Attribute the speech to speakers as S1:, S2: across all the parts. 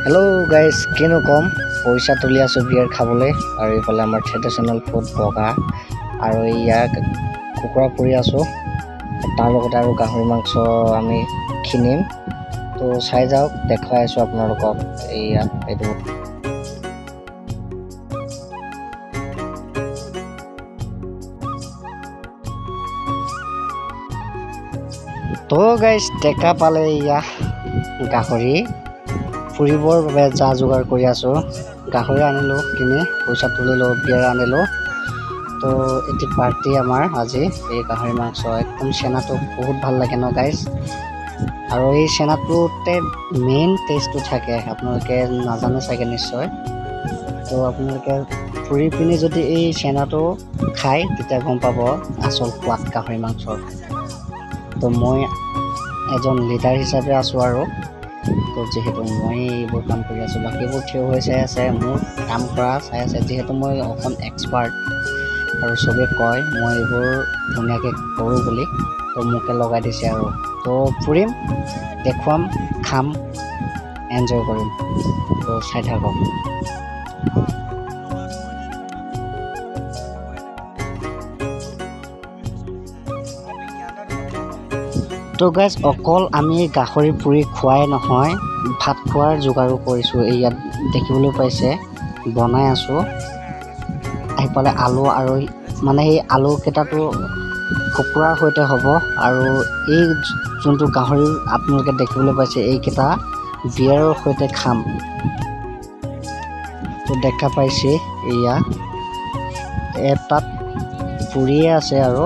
S1: hello guys किनो कम पैसा तुली आसो बियर खाबले और इफाले आमार ट्रेडिशनल फूड बगा और इया कुकुरा पुरी आसो तार लगते आरो गाहरि मांस आमी किनिम तो चाइ जाओ देखाइ आसो आपनालोকক इया एदु तो गाइस टेका पाले इया गाहरि ফুৰিবৰ বাবে যা যোগাৰ কৰি আছো গাহৰি আনিলো কিনে পইচা তুলিলো বিয়াৰ আনিলো তো এটি পাৰ্টি আমাৰ আজি এই গাহৰি মাংস একদম চেনাটো বহুত ভাল লাগে ন গাইস আৰু এই চেনাটোতে মেইন টেষ্টটো থাকে আপোনালোকে নাজানে চাগে নিশ্চয় তো আপোনালোকে ফুৰি পিনি যদি এই চেনাটো খায় তেতিয়া গম পাব আসল সোৱাদ গাহৰি মাংসৰ তো মই এজন লিডাৰ হিচাপে আছো আৰু तो जेहेतु मैं ये काम कर बाकी ठिय हो चाइ आछे मोर काम करा चाइ आछे जेहेतु मैं अखन एक्सपार्ट और सबे कय मैं ये धुनियाके करूँ बोली तो मोके लगा दिसे और तो फुरिम देखुवाम खाम एन्जय करिम तो चाइ थाকক तो गाइस अकल आमी गाहरि पुरी खुवाई নহয় भात खुवार जोगारो करिसु इया देखिबोले पाइसे बनाय आसु आइ पाले आलू आरो माने এই आलू केटाটো कुकुरार होते हबो आरो এই जोंटु गाहरि आपनलोके देखिबोले पाइसे এই केटा बियार होते खाम तो देखा पाइसे इया एटात पुरिए আছে आरो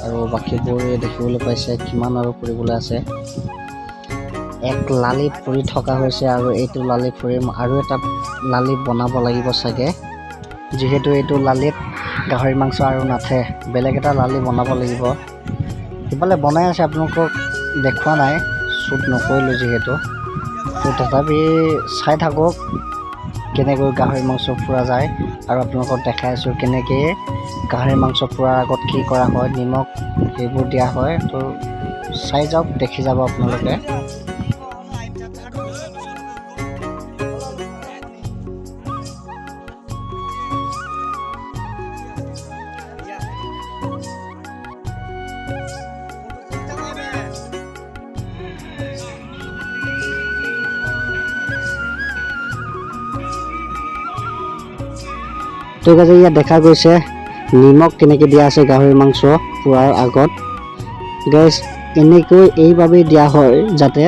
S1: और बाकीबोर देखिबोले पाइसे किमान आरो पुरिबोले আছে एक लाली पुरी थका होइसे आरो एटु लाली पुरी आरो एटा लाली बनाब লাগিব सागे जेहेतु एटु लालित गाहरि मांस आरो नाथे बेलेग एटा लाली बनाब লাগিব इफाले बनाय আছে आपनलोक देखुवा नाय शुट नकरिलो जेहेतु तो तथापि चाइ थाকক केनेকৈ गाहरि मांस पुरा যায় और आपनलोকক देखाइ आছো केनेके गाहरि मांस पुरा আগত কি কৰা হয় নিমখ এইবোৰ দিয়া হয় তো চাই যাওক দেখি যাব আপোনালোকে तो गाइस इया देखा গৈছে निमक केनेके दिया আছে गाहरि मांस पुरार आगत गाइस এনেকৈ এইভাবে দিয়া হয় যাতে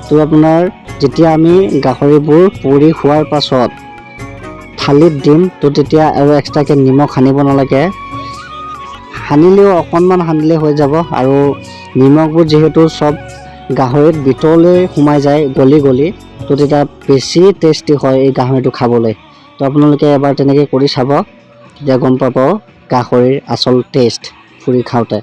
S1: তো আপোনাৰ যেতিয়া আমি গাহৰিবোৰ পুৰি খোৱাৰ পাছত থালিত দিম তো তেতিয়া আৰু এক্সট্ৰাকে নিমখ হানিব নালাগে হানিলেও অকনমান হানিলে হৈ যাব আৰু নিমখবোৰ যেহেতু সব গাহৰিত ভিতৰলৈ সোমাই যায় গলি গলি তো তেতিয়া বেছি টেস্টি হয় এই গাহৰিটো খাবলৈ তো আপোনালোকে এবাৰ তেনেকৈ কৰি চাব তেতিয়া গম পাব গাহৰিৰ আসল টেষ্ট ফুৰি খাওঁতে